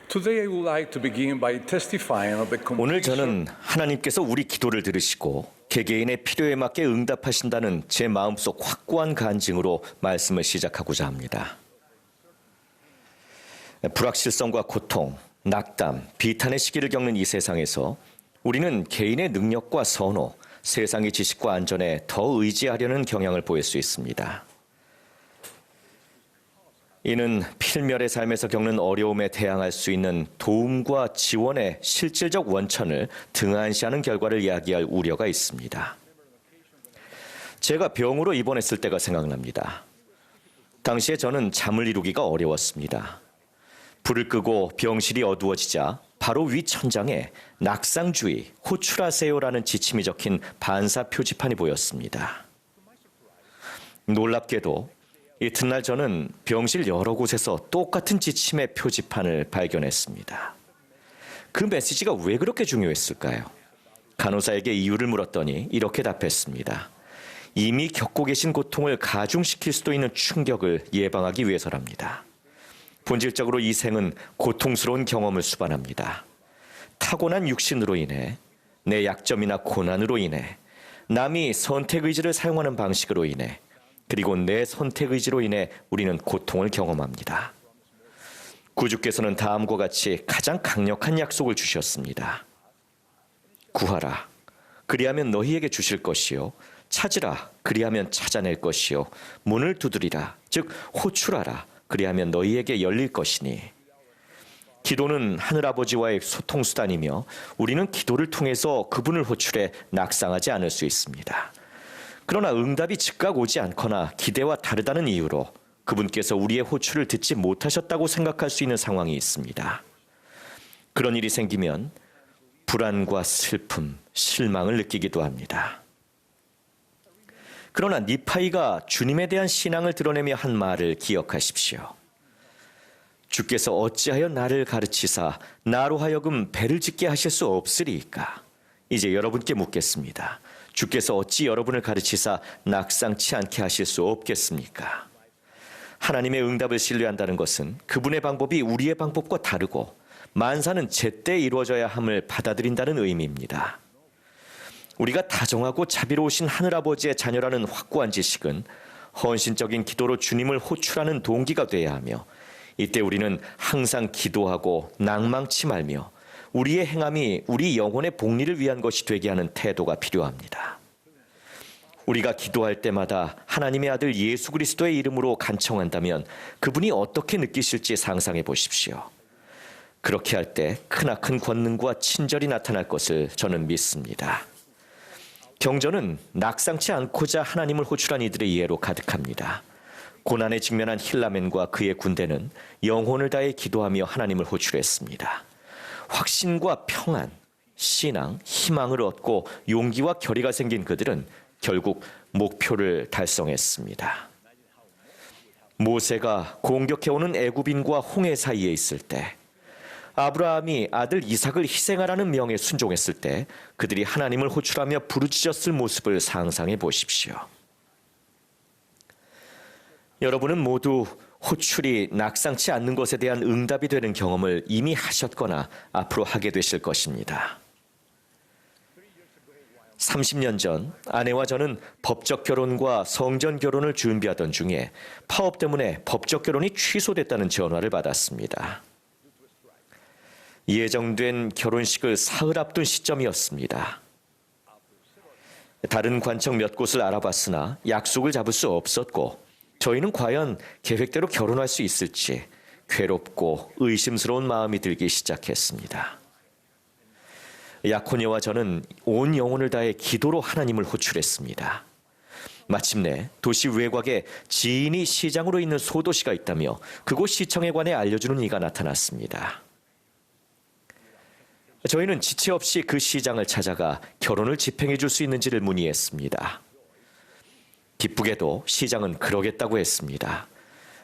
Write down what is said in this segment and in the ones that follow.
Today I would like to begin by testifying of the 오늘 conviction 저는 하나님께서 우리 기도를 들으시고 개개인의 필요에 맞게 응답하신다는 제 마음속 확고한 간증으로 말씀을 시작하고자 합니다. 불확실성과 고통, 낙담, 비탄의 시기를 겪는 이 세상에서 우리는 개인의 능력과 선호, 세상의 지식과 안전에 더 의지하려는 경향을 보일 수 있습니다. 이는 필멸의 삶에서 겪는 어려움에 대항할 수 있는 도움과 지원의 실질적 원천을 등한시하는 결과를 야기할 우려가 있습니다. 제가 병으로 입원했을 때가 생각납니다. 당시에 저는 잠을 이루기가 어려웠습니다. 불을 끄고 병실이 어두워지자 바로 위 천장에 낙상주의, 호출하세요라는 지침이 적힌 반사 표지판이 보였습니다. 놀랍게도 이튿날 저는 병실 여러 곳에서 똑같은 지침의 표지판을 발견했습니다. 그 메시지가 왜 그렇게 중요했을까요? 간호사에게 이유를 물었더니 이렇게 답했습니다. 이미 겪고 계신 고통을 가중시킬 수도 있는 충격을 예방하기 위해서랍니다. 본질적으로 이 생은 고통스러운 경험을 수반합니다. 타고난 육신으로 인해, 내 약점이나 고난으로 인해, 남이 선택의지를 사용하는 방식으로 인해, 그리고 내 선택의지로 인해 우리는 고통을 경험합니다. 구주께서는 다음과 같이 가장 강력한 약속을 주셨습니다. 구하라, 그리하면 너희에게 주실 것이요. 찾으라, 그리하면 찾아낼 것이요. 문을 두드리라, 즉 호출하라, 그리하면 너희에게 열릴 것이니. 기도는 하늘아버지와의 소통수단이며 우리는 기도를 통해서 그분을 호출해 낙상하지 않을 수 있습니다. 그러나 응답이 즉각 오지 않거나 기대와 다르다는 이유로 그분께서 우리의 호출을 듣지 못하셨다고 생각할 수 있는 상황이 있습니다. 그런 일이 생기면 불안과 슬픔, 실망을 느끼기도 합니다. 그러나 니파이가 주님에 대한 신앙을 드러내며 한 말을 기억하십시오. 주께서 어찌하여 나를 가르치사 나로 하여금 배를 짓게 하실 수 없으리이까? 이제 여러분께 묻겠습니다. 주께서 어찌 여러분을 가르치사 낙상치 않게 하실 수 없겠습니까? 하나님의 응답을 신뢰한다는 것은 그분의 방법이 우리의 방법과 다르고 만사는 제때 이루어져야 함을 받아들인다는 의미입니다. 우리가 다정하고 자비로우신 하늘아버지의 자녀라는 확고한 지식은 헌신적인 기도로 주님을 호출하는 동기가 돼야 하며 이때 우리는 항상 기도하고 낭망치 말며 우리의 행함이 우리 영혼의 복리를 위한 것이 되게 하는 태도가 필요합니다. 우리가 기도할 때마다 하나님의 아들 예수 그리스도의 이름으로 간청한다면 그분이 어떻게 느끼실지 상상해 보십시오. 그렇게 할 때 크나큰 권능과 친절이 나타날 것을 저는 믿습니다. 경전은 낙상치 않고자 하나님을 호출한 이들의 이해로 가득합니다. 고난에 직면한 힐라멘과 그의 군대는 영혼을 다해 기도하며 하나님을 호출했습니다. 확신과 평안, 신앙, 희망을 얻고 용기와 결의가 생긴 그들은 결국 목표를 달성했습니다. 모세가 공격해오는 애굽인과 홍해 사이에 있을 때, 아브라함이 아들 이삭을 희생하라는 명에 순종했을 때 그들이 하나님을 호출하며 부르짖었을 모습을 상상해 보십시오. 여러분은 모두 호출이 낙상치 않는 것에 대한 응답이 되는 경험을 이미 하셨거나 앞으로 하게 되실 것입니다. 30년 전 아내와 저는 법적 결혼과 성전 결혼을 준비하던 중에 파업 때문에 법적 결혼이 취소됐다는 전화를 받았습니다. 예정된 결혼식을 사흘 앞둔 시점이었습니다. 다른 관청 몇 곳을 알아봤으나 약속을 잡을 수 없었고 저희는 과연 계획대로 결혼할 수 있을지 괴롭고 의심스러운 마음이 들기 시작했습니다. 야코니와 저는 온 영혼을 다해 기도로 하나님을 호출했습니다. 마침내 도시 외곽에 지인이 시장으로 있는 소도시가 있다며 그곳 시청에 관해 알려주는 이가 나타났습니다. 저희는 지체 없이 그 시장을 찾아가 결혼을 집행해 줄 수 있는지를 문의했습니다. 기쁘게도 시장은 그러겠다고 했습니다.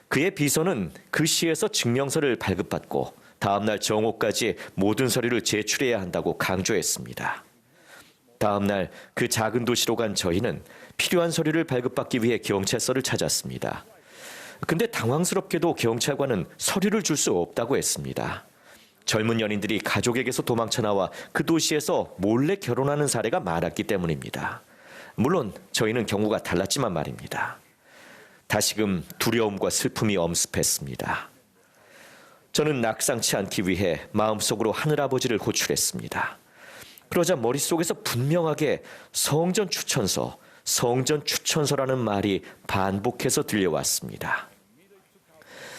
그의 비서는 그 시에서 증명서를 발급받고 다음날 정오까지 모든 서류를 제출해야 한다고 강조했습니다. 다음날 그 작은 도시로 간 저희는 필요한 서류를 발급받기 위해 경찰서를 찾았습니다. 근데 당황스럽게도 경찰관은 서류를 줄 수 없다고 했습니다. 젊은 연인들이 가족에게서 도망쳐 나와 그 도시에서 몰래 결혼하는 사례가 많았기 때문입니다. 물론 저희는 경우가 달랐지만 말입니다. 다시금 두려움과 슬픔이 엄습했습니다. 저는 낙상치 않기 위해 마음속으로 하늘아버지를 호출했습니다. 그러자 머릿속에서 분명하게 성전 추천서라는 말이 반복해서 들려왔습니다.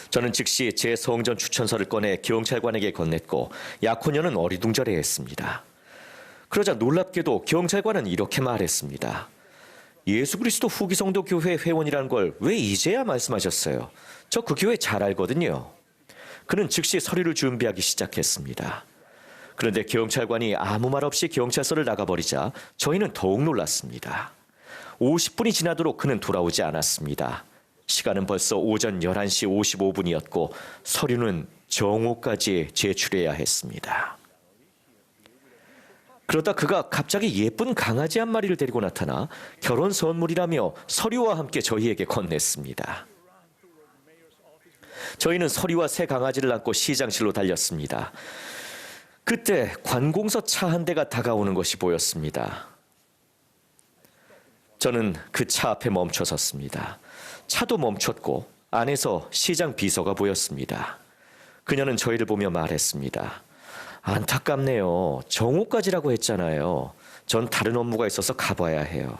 저는 즉시 제 성전 추천서를 꺼내 경찰관에게 건넸고 약혼녀는 어리둥절해했습니다. 그러자 놀랍게도 경찰관은 이렇게 말했습니다. 예수 그리스도 후기 성도 교회 회원이라는 걸 왜 이제야 말씀하셨어요? 저 그 교회 잘 알거든요. 그는 즉시 서류를 준비하기 시작했습니다. 그런데 경찰관이 아무 말 없이 경찰서를 나가버리자 저희는 더욱 놀랐습니다. 50분이 지나도록 그는 돌아오지 않았습니다. 시간은 벌써 오전 11시 55분이었고 서류는 정오까지 제출해야 했습니다. 그러다 그가 갑자기 예쁜 강아지 한 마리를 데리고 나타나 결혼 선물이라며 서류와 함께 저희에게 건넸습니다. 저희는 서류와 새 강아지를 안고 시장실로 달렸습니다. 그때 관공서 차 한 대가 다가오는 것이 보였습니다. 저는 그 차 앞에 멈춰 섰습니다. 차도 멈췄고 안에서 시장 비서가 보였습니다. 그녀는 저희를 보며 말했습니다. 안타깝네요. 정오까지라고 했잖아요. 전 다른 업무가 있어서 가봐야 해요.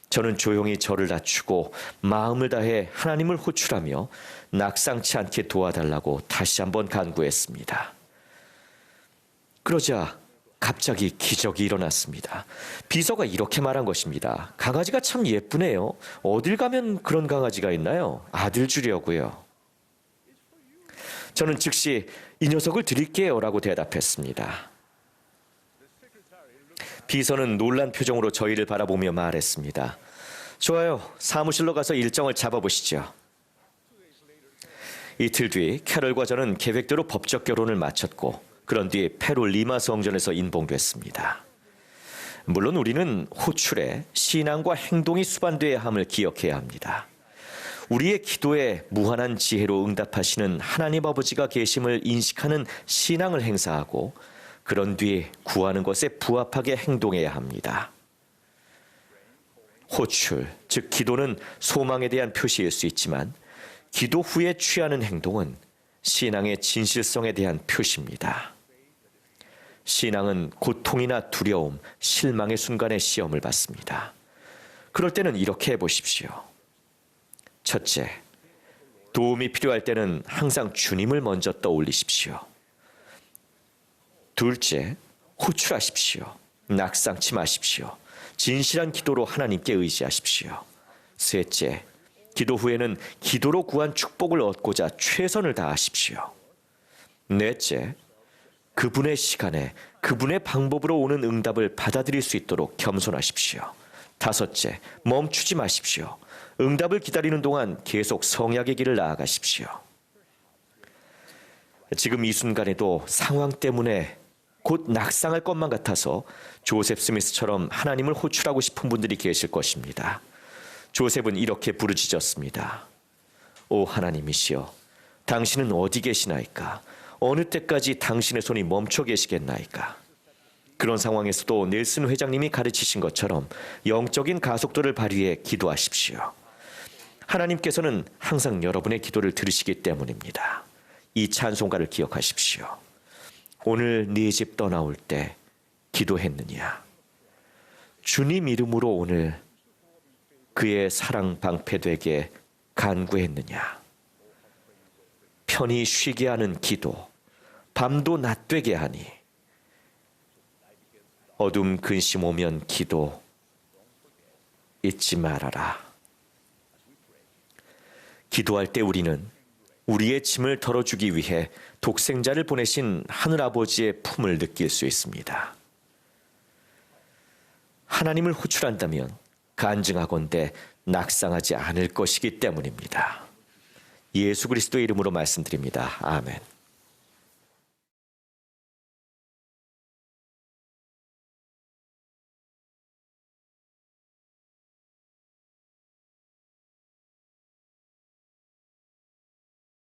저는 조용히 저를 낮추고 마음을 다해 하나님을 호출하며 낙상치 않게 도와달라고 다시 한번 간구했습니다. 그러자 갑자기 기적이 일어났습니다. 비서가 이렇게 말한 것입니다. 강아지가 참 예쁘네요. 어딜 가면 그런 강아지가 있나요? 아들 주려고요. 저는 즉시 이 녀석을 드릴게요 라고 대답했습니다. 비서는 놀란 표정으로 저희를 바라보며 말했습니다. 좋아요. 사무실로 가서 일정을 잡아보시죠. 이틀 뒤 캐럴과 저는 계획대로 법적 결혼을 마쳤고 그런 뒤 페루 리마 성전에서 인봉됐습니다. 물론 우리는 호출에 신앙과 행동이 수반돼야 함을 기억해야 합니다. 우리의 기도에 무한한 지혜로 응답하시는 하나님 아버지가 계심을 인식하는 신앙을 행사하고 그런 뒤 구하는 것에 부합하게 행동해야 합니다. 호출, 즉 기도는 소망에 대한 표시일 수 있지만 기도 후에 취하는 행동은 신앙의 진실성에 대한 표시입니다. 신앙은 고통이나 두려움, 실망의 순간에 시험을 받습니다. 그럴 때는 이렇게 해보십시오. 첫째, 도움이 필요할 때는 항상 주님을 먼저 떠올리십시오. 둘째, 호출하십시오. 낙상치 마십시오. 진실한 기도로 하나님께 의지하십시오. 셋째, 기도 후에는 기도로 구한 축복을 얻고자 최선을 다하십시오. 넷째, 그분의 시간에 그분의 방법으로 오는 응답을 받아들일 수 있도록 겸손하십시오. 다섯째, 멈추지 마십시오. 응답을 기다리는 동안 계속 성약의 길을 나아가십시오. 지금 이 순간에도 상황 때문에 곧 낙상할 것만 같아서 조셉 스미스처럼 하나님을 호출하고 싶은 분들이 계실 것입니다. 조셉은 이렇게 부르짖었습니다. 오 하나님이시여, 당신은 어디 계시나이까? 어느 때까지 당신의 손이 멈춰 계시겠나이까? 그런 상황에서도 넬슨 회장님이 가르치신 것처럼 영적인 가속도를 발휘해 기도하십시오. 하나님께서는 항상 여러분의 기도를 들으시기 때문입니다. 이 찬송가를 기억하십시오. 오늘 네 집 떠나올 때 기도했느냐? 주님 이름으로 오늘 그의 사랑 방패되게 간구했느냐? 편히 쉬게 하는 기도, 밤도 낮되게 하니 어둠 근심 오면 기도 잊지 말아라. 기도할 때 우리는 우리의 짐을 덜어주기 위해 독생자를 보내신 하늘아버지의 품을 느낄 수 있습니다. 하나님을 호출한다면 간증하건대 낙상하지 않을 것이기 때문입니다. 예수 그리스도의 이름으로 말씀드립니다. 아멘.